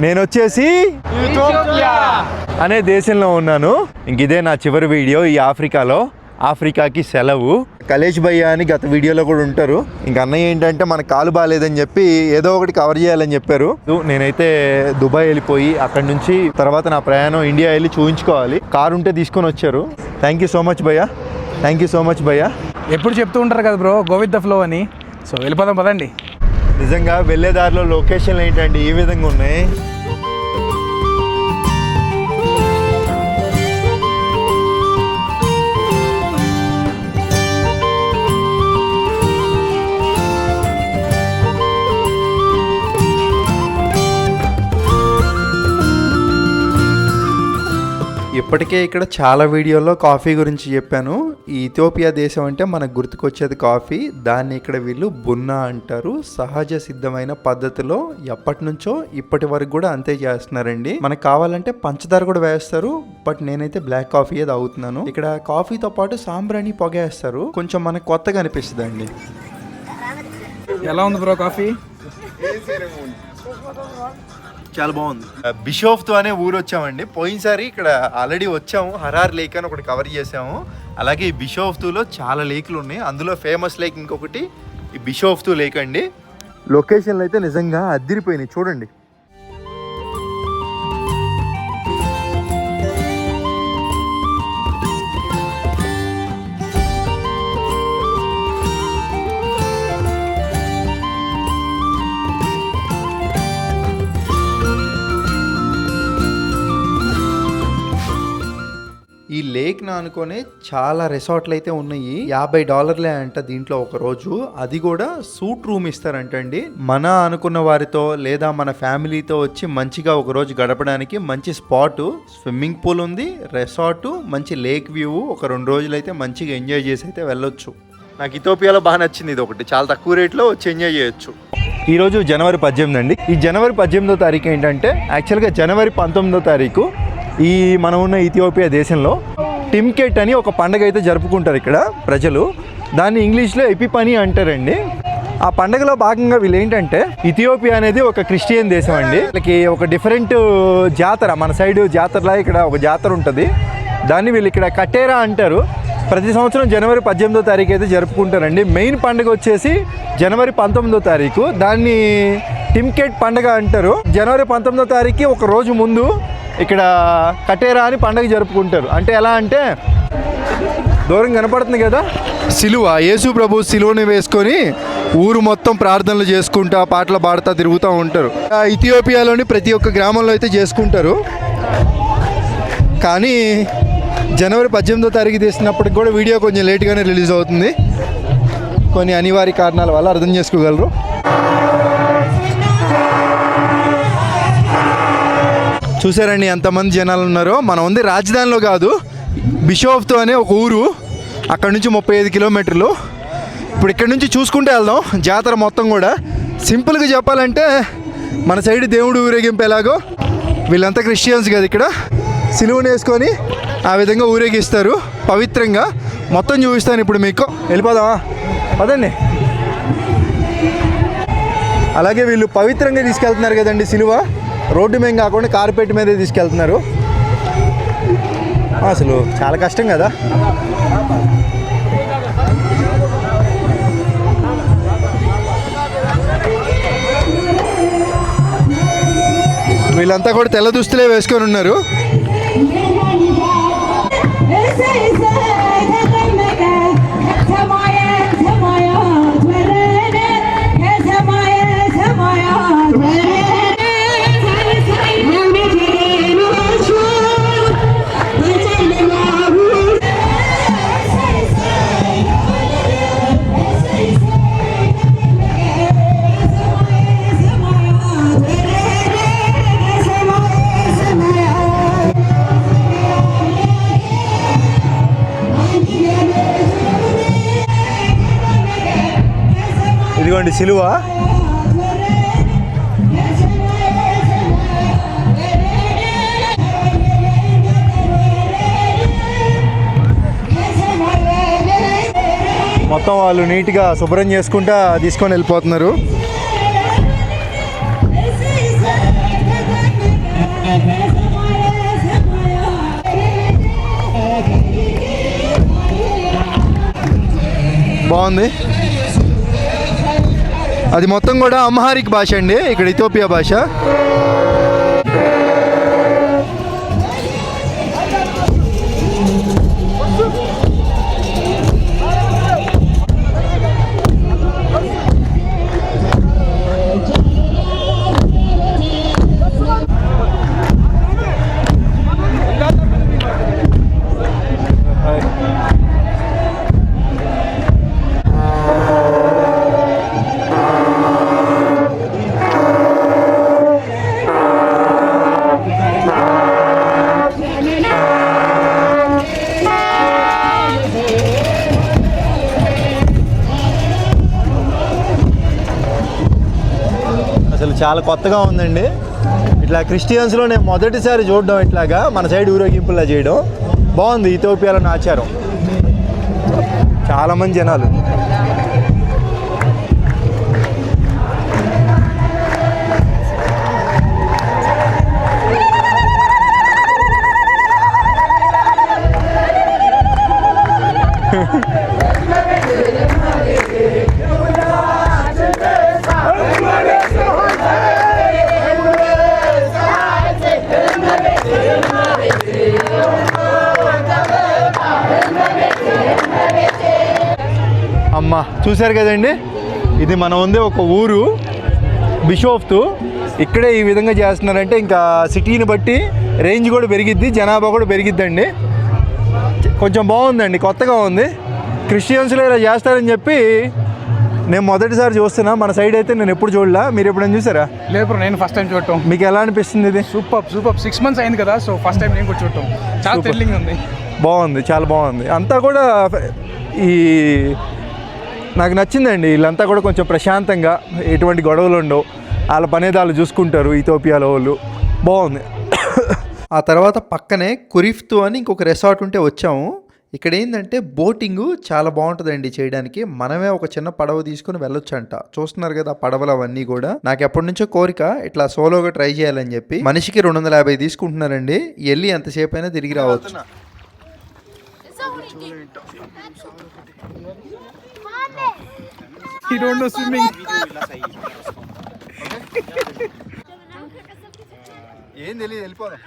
నేను వచ్చేసి అనే దేశంలో ఉన్నాను. ఇంక ఇదే నా చివరి వీడియో ఈ ఆఫ్రికాకి సెలవు. కలేష్ భయ్య అని గత వీడియోలో కూడా ఉంటారు. ఇంక అన్నయ్య ఏంటంటే మన కాలు బాగాలేదని చెప్పి ఏదో ఒకటి కవర్ చేయాలని చెప్పారు. నేనైతే దుబాయ్ వెళ్ళిపోయి అక్కడి నుంచి తర్వాత నా ప్రయాణం ఇండియా వెళ్ళి చూపించుకోవాలి. కారు ఉంటే తీసుకొని వచ్చారు. థ్యాంక్ యూ సో మచ్ భయ్య. థ్యాంక్ యూ సో మచ్ భయ్య. ఎప్పుడు చెప్తూ ఉంటారు కదా bro, go with the flow అని. సో వెళ్ళిపోదాం పదండి. నిజంగా వెళ్ళే దారిలో లొకేషన్లు ఏంటంటే ఈ విధంగా ఉన్నాయి. ఇప్పటికే ఇక్కడ చాలా వీడియోల్లో కాఫీ గురించి చెప్పాను. ఈ ఇథియోపియా దేశం అంటే మనకు గుర్తుకొచ్చేది కాఫీ. దాన్ని ఇక్కడ వీళ్ళు బున్నా అంటారు. సహజ సిద్ధమైన పద్ధతిలో ఎప్పటి నుంచో ఇప్పటి వరకు కూడా అంతే చేస్తున్నారండి. మనకు కావాలంటే పంచదార కూడా వేస్తారు, బట్ నేనైతే బ్లాక్ కాఫీయే తాగుతున్నాను. ఇక్కడ కాఫీతో పాటు సాంబ్రాణి పొగ వేస్తారు. కొంచెం మనకు కొత్తగా అనిపిస్తుంది అండి. ఎలా ఉంది బ్రో కాఫీ? చాలా బాగుంది. బిషోఫ్తు అనే ఊరు వచ్చామండి. పోయినసారి ఇక్కడ ఆల్రెడీ వచ్చాము. హరార్ లేక్ అని ఒకటి కవర్ చేసాము. అలాగే ఈ బిషోఫ్తులో చాలా లేక్లు ఉన్నాయి. అందులో ఫేమస్ లేక్ ఇంకొకటి ఈ బిషోఫ్తు లేక్ అండి. లొకేషన్లు అయితే నిజంగా అదిరిపోయినాయి చూడండి. ఈ లేక్ ను అనుకునే చాలా రిసార్ట్లు అయితే ఉన్నాయి. $50 అంట దీంట్లో ఒక రోజు. అది కూడా సూట్ రూమ్ ఇస్తారంటండి. మన అనుకున్న వారితో లేదా మన ఫ్యామిలీతో వచ్చి మంచిగా ఒక రోజు గడపడానికి మంచి స్పాట్. స్విమ్మింగ్ పూల్ ఉంది, రిసార్ట్, మంచి లేక్ వ్యూ. ఒక 2 రోజులు అయితే మంచిగా ఎంజాయ్ చేసి అయితే వెళ్ళొచ్చు. నాకు ఇథియోపియాలో బాగా నచ్చింది ఇది ఒకటి. చాలా తక్కువ రేట్లో వచ్చి ఎంజాయ్ చేయొచ్చు. ఈరోజు జనవరి 18 అండి. ఈ జనవరి 18వ తారీఖు ఏంటంటే యాక్చువల్గా జనవరి 19వ తారీఖు ఈ మనం ఉన్న ఇథియోపియా దేశంలో టిమ్కెట్ అని ఒక పండుగ అయితే జరుపుకుంటారు ఇక్కడ ప్రజలు. దాన్ని ఇంగ్లీష్లో ఎపిఫనీ అంటారండి. ఆ పండుగలో భాగంగా వీళ్ళు ఏంటంటే ఇథియోపియా అనేది ఒక క్రిస్టియన్ దేశం అండి. వీళ్ళకి ఒక డిఫరెంట్ జాతర, మన సైడ్ జాతరలా ఇక్కడ ఒక జాతర ఉంటుంది. దాన్ని వీళ్ళు ఇక్కడ కటేరా అంటారు. ప్రతి సంవత్సరం జనవరి 18వ తారీఖు అయితే జరుపుకుంటారండి. మెయిన్ పండుగ వచ్చేసి జనవరి 19వ తారీఖు. దాన్ని టిమ్కెట్ పండుగ అంటారు. జనవరి 19వ తారీఖుకి ఒక రోజు ముందు ఇక్కడ కటేరా అని పండుగ జరుపుకుంటారు. అంటే ఎలా అంటే దూరం కనపడుతుంది కదా సిలువ, యేసు ప్రభు సిలువని వేసుకొని ఊరు మొత్తం ప్రార్థనలు చేసుకుంటా పాటలు పాడుతూ తిరుగుతూ ఉంటారు. ఇథియోపియాలోని ప్రతి ఒక్క గ్రామంలో అయితే చేసుకుంటారు. కానీ జనవరి 18వ తారీఖు తీసినప్పటికి కూడా వీడియో కొంచెం లేట్గానే రిలీజ్ అవుతుంది. కొన్ని అనివార్య కారణాల వల్ల అర్థం చేసుకోగలరు. చూసారండి ఎంతమంది జనాలు ఉన్నారో. మనం ఉంది రాజధానిలో కాదు, బిషోఫ్తు అనే ఒక ఊరు. అక్కడ నుంచి 35 కిలోమీటర్లు. ఇప్పుడు ఇక్కడ నుంచి చూసుకుంటే వెళ్దాం జాతర మొత్తం కూడా. సింపుల్గా చెప్పాలంటే మన సైడ్ దేవుడు ఊరేగింపు ఎలాగో వీళ్ళంతా క్రిస్టియన్స్ కదా, ఇక్కడ సిలువను వేసుకొని ఆ విధంగా ఊరేగిస్తారు పవిత్రంగా. మొత్తం చూపిస్తాను ఇప్పుడు మీకు. వెళ్ళిపోదామా పదండి. అలాగే వీళ్ళు పవిత్రంగా తీసుకెళ్తున్నారు కదండి సిలువ. రోడ్డు మీద కాకుండా కార్పెట్ మీదే తీసుకెళ్తున్నారు. అసలు చాలా కష్టం కదా. వీళ్ళంతా కూడా తెల్ల దుస్తులే వేసుకొని ఉన్నారు. ఇదిగోండి సిలువ. మొత్తం వాళ్ళు నీట్గా శుభ్రం చేసుకుంటా తీసుకొని వెళ్ళిపోతున్నారు. బాగుంది. అది మొత్తం కూడా అమ్హారిక్ భాష అండి, ఇక్కడ ఇథియోపియా భాష. అసలు చాలా కొత్తగా ఉందండి. ఇట్లా క్రిస్టియన్స్లో నేను మొదటిసారి చూడడం, ఇట్లాగా మన సైడ్ ఊరేగింపులా చేయడం బాగుంది. ఇథియోపియాలోని ఆచారం. చాలామంది జనాలు. అమ్మ చూశారు కదండి, ఇది మనం ఉంది ఒక ఊరు బిషోఫ్తు. ఇక్కడే ఈ విధంగా చేస్తున్నారంటే ఇంకా సిటీని బట్టి రేంజ్ కూడా పెరిగిద్ది, జనాభా కూడా పెరిగిద్దండి. కొంచెం బాగుందండి, కొత్తగా ఉంది. క్రిస్టియన్స్లో ఇలా చేస్తారని చెప్పి నేను మొదటిసారి చూస్తున్నా. మన సైడ్ అయితే నేను ఎప్పుడు చూడలా. మీరు ఎప్పుడైనా చూసారా? లేదు బ్రో, నేను ఫస్ట్ టైం చూడటం. మీకు ఎలా అనిపిస్తుంది ఇది? సూపర్ 6 months అయింది కదా, సో ఫస్ట్ టైం నేను కూడా చూడటం. చాలా థ్రిల్లింగ్ ఉంది. బాగుంది, చాలా బాగుంది. అంతా కూడా ఈ నాకు నచ్చిందండి. వీళ్ళంతా కూడా కొంచెం ప్రశాంతంగా, ఎటువంటి గొడవలు ఉండవు, వాళ్ళ పనేది వాళ్ళు చూసుకుంటారు ఇథియోపియాలో వాళ్ళు. బాగుంది. ఆ తర్వాత పక్కనే కురిఫ్తు అని ఇంకొక రిసార్ట్ ఉంటే వచ్చాము. ఇక్కడ ఏంటంటే బోటింగ్ చాలా బాగుంటుందండి చేయడానికి. మనమే ఒక చిన్న పడవ తీసుకుని వెళ్ళొచ్చంట. చూస్తున్నారు కదా పడవలు అవన్నీ కూడా. నాకు ఎప్పటి నుంచో కోరిక ఇట్లా సోలోగా ట్రై చేయాలని చెప్పి. మనిషికి 250 తీసుకుంటున్నారండి. వెళ్ళి ఎంతసేపు అయినా తిరిగి రావచ్చు. You don't know swimming. ఏం తెలియదు, వెళ్ళిపోదాం.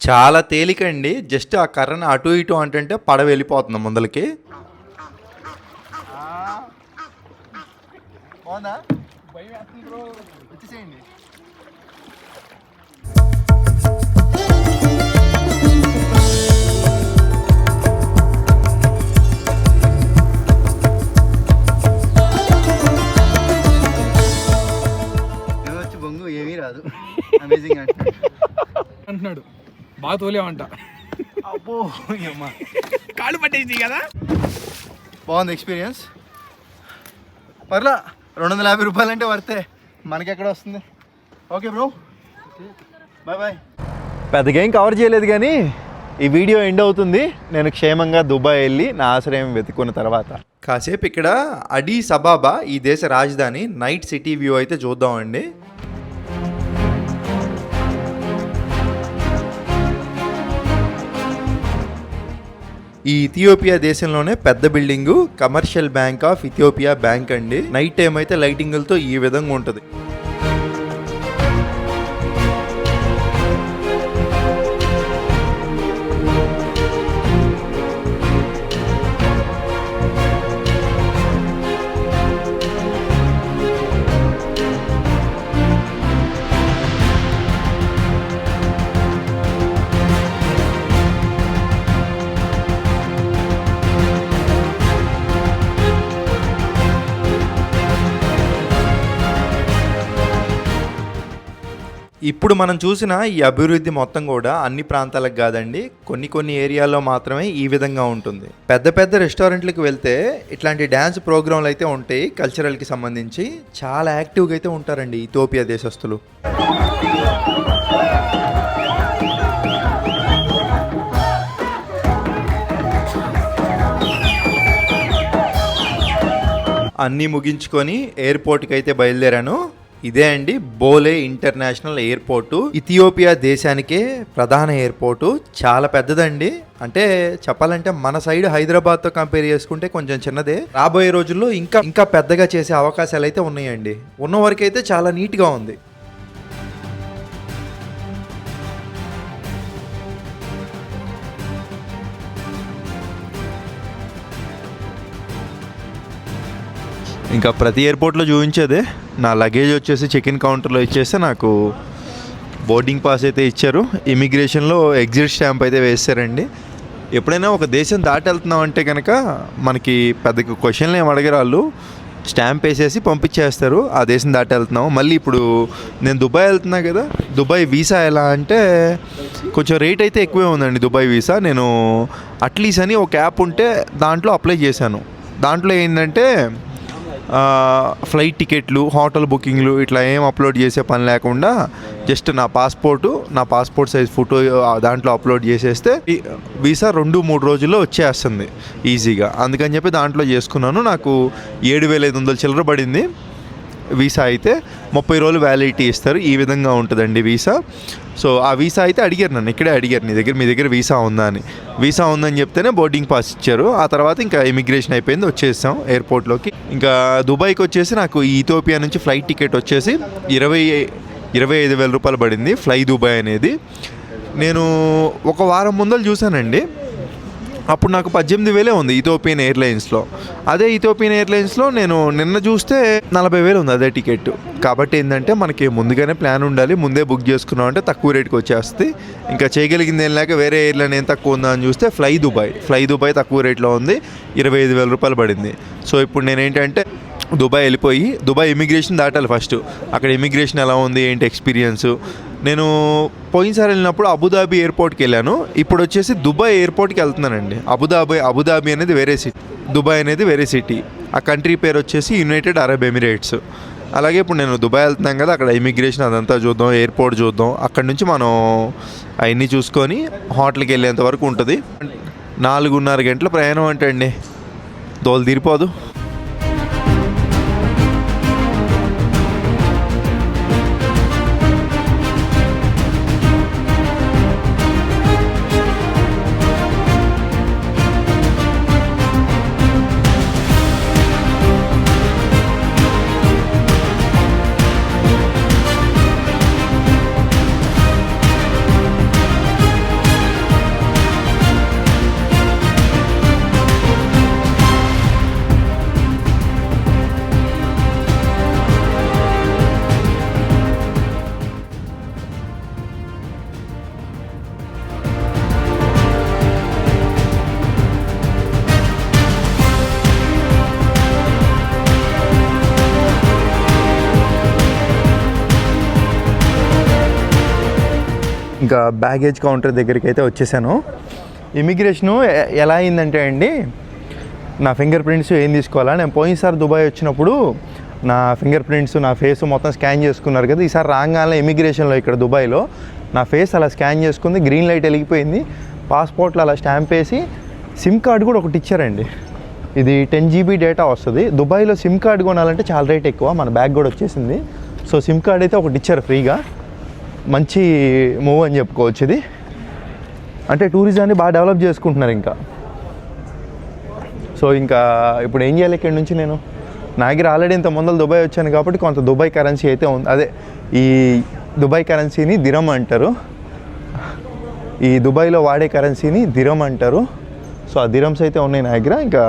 చాలా తేలికండి. జస్ట్ ఆ కర్రను అటు ఇటు అంటే పడవ వెళ్ళిపోతుంది ముందలకి. బాగుందా? వచ్చేసేయండి. ఏమీ రాదు, అమేజింగ్ అంటున్నాడు. బాగా తోలేమంట. అబ్బో కాళ్ళు పట్టేసి కదా. బాగుంది ఎక్స్పీరియన్స్. పర్లా, 250 రూపాయలు అంటే వర్తే. మనకెక్కడ వస్తుంది. Okay bro, bye bye. పెద్దగా ఏం కవర్ చేయలేదు కానీ ఈ వీడియో ఎండ్ అవుతుంది. నేను క్షేమంగా దుబాయ్ వెళ్ళి నా ఆశ్రయం వెతుక్కున్న తర్వాత కాసేపు ఇక్కడ అడీస్ అబాబా, ఈ దేశ రాజధాని, నైట్ సిటీ వ్యూ అయితే చూద్దామండి. ఈ ఇథియోపియా దేశంలోనే పెద్ద building commercial bank of Ethiopia bank అండి. నైట్ టైం అయితే లైటింగులతో ఈ విధంగా ఉంటుంది. ఇప్పుడు మనం చూసిన ఈ అభివృద్ధి మొత్తం కూడా అన్ని ప్రాంతాలకు కాదండి, కొన్ని ఏరియాల్లో మాత్రమే ఈ విధంగా ఉంటుంది. పెద్ద పెద్ద రెస్టారెంట్లకు వెళ్తే ఇట్లాంటి డ్యాన్స్ ప్రోగ్రాంలు అయితే ఉంటాయి. కల్చరల్కి సంబంధించి చాలా యాక్టివ్గా అయితే ఉంటారండి ఇథియోపియా దేశస్తులు. అన్నీ ముగించుకొని ఎయిర్పోర్ట్కి అయితే బయలుదేరాను. ఇదే అండి బోలే ఇంటర్నేషనల్ ఎయిర్పోర్టు. ఇథియోపియా దేశానికే ప్రధాన ఎయిర్పోర్టు. చాలా పెద్దదండి. అంటే చెప్పాలంటే మన సైడ్ హైదరాబాద్ తో కంపేర్ చేసుకుంటే కొంచెం చిన్నదే. రాబోయే రోజుల్లో ఇంకా పెద్దగా చేసే అవకాశాలు అయితే ఉన్నాయండి. ఉన్న వరకైతే చాలా నీట్ గా ఉంది. ఇంకా ప్రతి ఎయిర్పోర్ట్లో చూపించేదే. నా లగేజ్ వచ్చేసి చెక్ ఇన్ కౌంటర్లో ఇచ్చేస్తే నాకు బోర్డింగ్ పాస్ అయితే ఇచ్చారు. ఇమిగ్రేషన్లో ఎగ్జిట్ స్టాంప్ అయితే వేస్తారండి. ఎప్పుడైనా ఒక దేశం దాటి వెళ్తున్నాం అంటే కనుక మనకి పెద్ద క్వశ్చన్లు ఏమి అడగరు. వాళ్ళు స్టాంప్ వేసేసి పంపించేస్తారు. ఆ దేశం దాటి వెళ్తున్నాం. మళ్ళీ ఇప్పుడు నేను దుబాయ్ వెళ్తున్నా కదా, దుబాయ్ వీసా ఎలా అంటే కొంచెం రేట్ అయితే ఎక్కువే ఉందండి. దుబాయ్ వీసా నేను అట్లీస్ట్ అని ఒక యాప్ ఉంటే దాంట్లో అప్లై చేశాను. దాంట్లో ఏంటంటే ఫ్లైట్ టికెట్లు, హోటల్ బుకింగ్లు ఇట్లా ఏం అప్లోడ్ చేసే పని లేకుండా జస్ట్ నా పాస్పోర్ట్ సైజ్ ఫోటో దాంట్లో అప్లోడ్ చేసేస్తే వీసా 2-3 రోజుల్లో వచ్చేస్తుంది ఈజీగా. అందుకని చెప్పి దాంట్లో చేసుకున్నాను. నాకు 7,500 చిల్లర పడింది వీసా. అయితే 30 రోజులు వ్యాలిడిటీ ఇస్తారు. ఈ విధంగా ఉంటుందండి వీసా. సో ఆ వీసా అయితే అడిగారు నన్ను, ఇక్కడే అడిగారు మీ దగ్గర వీసా ఉందా అని. వీసా ఉందని చెప్తేనే బోర్డింగ్ పాస్ ఇచ్చారు. ఆ తర్వాత ఇంకా ఇమిగ్రేషన్ అయిపోయింది, వచ్చేసాం ఎయిర్పోర్ట్లోకి. ఇంకా దుబాయ్కి వచ్చేసి నాకు ఈ ఇథియోపియా నుంచి ఫ్లైట్ టికెట్ వచ్చేసి 25,000 రూపాయలు పడింది ఫ్లై దుబాయ్ అనేది. నేను ఒక వారం ముందలు చూశానండి. అప్పుడు నాకు 18,000 ఉంది ఇథియోపియన్ ఎయిర్లైన్స్లో. అదే ఇథియోపియన్ ఎయిర్లైన్స్లో నేను నిన్న చూస్తే 40,000 ఉంది అదే టికెట్. కాబట్టి ఏంటంటే మనకి ముందుగానే ప్లాన్ ఉండాలి. ముందే బుక్ చేసుకున్నాం అంటే తక్కువ రేటుకి వచ్చేస్తుంది. ఇంకా చేయగలిగింది ఏం లేక వేరే ఎయిర్లైన్ ఏం తక్కువ ఉందా అని చూస్తే ఫ్లై దుబాయ్ తక్కువ రేట్లో ఉంది, 25,000 రూపాయలు పడింది. సో ఇప్పుడు నేనేంటంటే దుబాయ్ వెళ్ళిపోయి దుబాయ్ ఇమిగ్రేషన్ దాటాలి ఫస్ట్. అక్కడ ఇమిగ్రేషన్ ఎలా ఉంది ఏంటి ఎక్స్పీరియన్స్. నేను పోయినసారి వెళ్ళినప్పుడు అబుదాబి ఎయిర్పోర్ట్కి వెళ్ళాను. ఇప్పుడు వచ్చేసి దుబాయ్ ఎయిర్పోర్ట్కి వెళ్తున్నానండి. అబుదాబి అనేది వేరే సిటీ, దుబాయ్ అనేది వేరే సిటీ. ఆ కంట్రీ పేరు వచ్చేసి యునైటెడ్ అరబ్ ఎమిరేట్స్. అలాగే ఇప్పుడు నేను దుబాయ్ వెళ్తున్నాం కదా, అక్కడ ఇమిగ్రేషన్ అదంతా చూద్దాం, ఎయిర్పోర్ట్ చూద్దాం. అక్కడ నుంచి మనం అవన్నీ చూసుకొని హోటల్కి వెళ్ళేంత వరకు ఉంటుంది. 4.5 గంటల ప్రయాణం అంటే అండి దోలు తీరిపోదు. ఇంకా బ్యాగేజ్ కౌంటర్ దగ్గరికి అయితే వచ్చేసాను. ఇమిగ్రేషను ఎలా అయిందంటే అండి, నా ఫింగర్ ప్రింట్స్ ఏం తీసుకోవాలా. నేను పోయినసారి దుబాయ్ వచ్చినప్పుడు నా ఫింగర్ ప్రింట్స్, నా ఫేస్ మొత్తం స్కాన్ చేసుకున్నారు కదా. ఈసారి రాగానే ఇమిగ్రేషన్లో ఇక్కడ దుబాయ్లో నా ఫేస్ అలా స్కాన్ చేసుకుంది, గ్రీన్ లైట్ వెలిగిపోయింది. పాస్పోర్ట్లో అలా స్టాంప్ వేసి సిమ్ కార్డు కూడా ఒకటి ఇచ్చారండి. ఇది 10 GB డేటా వస్తుంది. దుబాయ్లో సిమ్ కార్డు కొనాలంటే చాలా రేట్ ఎక్కువ. మన బ్యాగ్ కూడా వచ్చేసింది. సో సిమ్ కార్డ్ అయితే ఒకటి ఇచ్చారు ఫ్రీగా. మంచి మూవ్ అని చెప్పుకోవచ్చు ఇది. అంటే టూరిజాన్ని బాగా డెవలప్ చేసుకుంటున్నారు ఇంకా. సో ఇంకా ఇప్పుడు ఏం చేయాలి ఇక్కడ నుంచి నేను? నా దగ్గర ఆల్రెడీ ఇంత ముందర దుబాయ్ వచ్చాను కాబట్టి కొంత దుబాయ్ కరెన్సీ అయితే ఉంది. అదే ఈ దుబాయ్ కరెన్సీని దిరమ్ అంటారు. ఈ దుబాయ్లో వాడే కరెన్సీని దిరమ్ అంటారు. సో ఆ దిరమ్స్ అయితే ఉన్నాయి నా దగ్గర. ఇంకా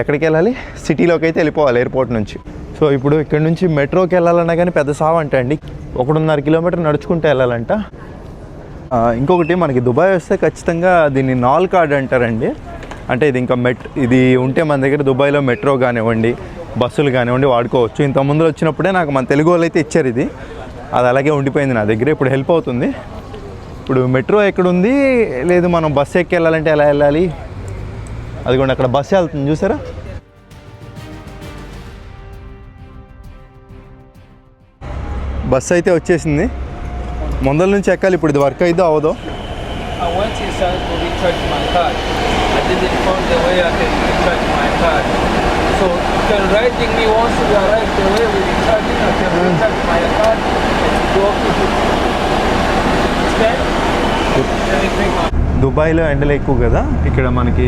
ఎక్కడికి వెళ్ళాలి? సిటీలోకి అయితే వెళ్ళిపోవాలి ఎయిర్పోర్ట్ నుంచి. సో ఇప్పుడు ఇక్కడ నుంచి మెట్రోకి వెళ్ళాలన్నా కానీ పెద్ద సావు అంట అండి. 1.5 కిలోమీటర్ నడుచుకుంటూ వెళ్ళాలంట. ఇంకొకటి మనకి దుబాయ్ వస్తే ఖచ్చితంగా దీన్ని నాల్ కార్డ్ అంటారండి. అంటే ఇది ఇంకా ఇది ఉంటే మన దగ్గర దుబాయ్లో మెట్రో కానివ్వండి, బస్సులు కానివ్వండి వాడుకోవచ్చు. ఇంత ముందు వచ్చినప్పుడే నాకు మన తెలుగు వాళ్ళు అయితే ఇచ్చారు ఇది. అది అలాగే ఉండిపోయింది నా దగ్గర. ఇప్పుడు హెల్ప్ అవుతుంది. ఇప్పుడు మెట్రో ఎక్కడుంది, లేదు మనం బస్సు ఎక్కి వెళ్ళాలంటే ఎలా వెళ్ళాలి? అదిగోండి అక్కడ బస్సు వెళ్తుంది చూసారా. బస్సు అయితే వచ్చేసింది. ముందల నుంచి ఎక్కాలి. ఇప్పుడు ఇది వర్క్ అయితే అవ్వదు. So you can write me once you arrive the way we recharge it. దుబాయ్లో ఎండలు ఎక్కువ కదా, ఇక్కడ మనకి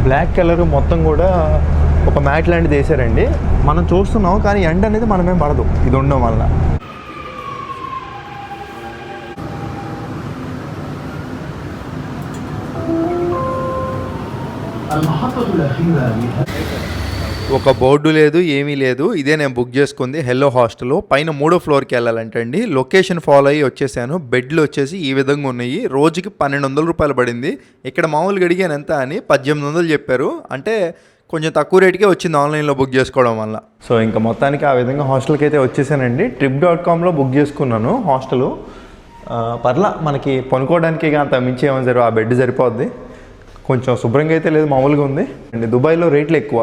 బ్లాక్ కలర్ మొత్తం కూడా ఒక మ్యాట్ లాంటిది వేసారండి. మనం చూస్తున్నాం కానీ ఎండ అనేది మనమేం పడదు ఇది ఉండడం వల్ల. ఒక బోర్డు లేదు, ఏమీ లేదు. ఇదే నేను బుక్ చేసుకుంది హెల్లో హాస్టల్. పైన 3వ ఫ్లోర్కి వెళ్ళాలంటండి. లొకేషన్ ఫాలో అయ్యి వచ్చేసాను. బెడ్లు వచ్చేసి ఈ విధంగా ఉన్నాయి. రోజుకి 1200 రూపాయలు పడింది. ఇక్కడ మామూలుగా అడిగాను ఎంత అని, 1800 చెప్పారు. అంటే కొంచెం తక్కువ రేటుకే వచ్చింది ఆన్లైన్లో బుక్ చేసుకోవడం వల్ల. సో ఇంకా మొత్తానికి ఆ విధంగా హాస్టల్కి అయితే వచ్చేసానండి. Trip.comలో బుక్ చేసుకున్నాను హాస్టలు. పర్లా మనకి పనుకోవడానికి అంత మించి ఏమైనా సరే ఆ బెడ్ సరిపోద్ది. కొంచెం శుభ్రంగా అయితే లేదు, మామూలుగా ఉంది అండి. దుబాయ్లో రేట్లు ఎక్కువ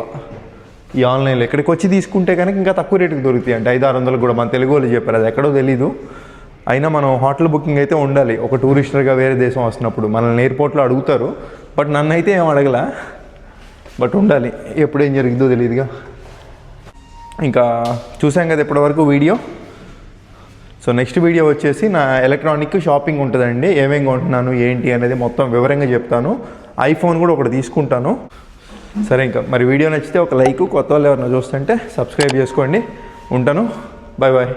ఈ ఆన్లైన్లో. ఇక్కడికి వచ్చి తీసుకుంటే కనుక ఇంకా తక్కువ రేటుకి దొరుకుతాయి అంటే 500-600 కూడా. మన తెలుగు వాళ్ళు చెప్పారు, అది ఎక్కడో తెలీదు. అయినా మనం హోటల్ బుకింగ్ అయితే ఉండాలి ఒక టూరిస్టర్గా వేరే దేశం వస్తున్నప్పుడు. మనల్ని ఎయిర్పోర్ట్లో అడుగుతారు, బట్ నన్ను అయితే ఏం అడగలా, బట్ ఉండాలి. ఎప్పుడేం జరిగిందో తెలియదుగా. ఇంకా చూసాం కదా ఇప్పటివరకు వీడియో. సో నెక్స్ట్ వీడియో వచ్చేసి నా ఎలక్ట్రానిక్ షాపింగ్ ఉంటుందండి. ఏమేమి కొంటున్నాను ఏంటి అనేది మొత్తం వివరంగా చెప్తాను. ఐఫోన్ కూడా ఒకటి తీసుకుంటాను. సరే, ఇంకా మరి వీడియో నచ్చితే ఒక లైక్, కొత్త వాళ్ళు ఎవరైనా చూస్తుంటే సబ్స్క్రైబ్ చేసుకోండి. ఉంటాను, బాయ్ బాయ్.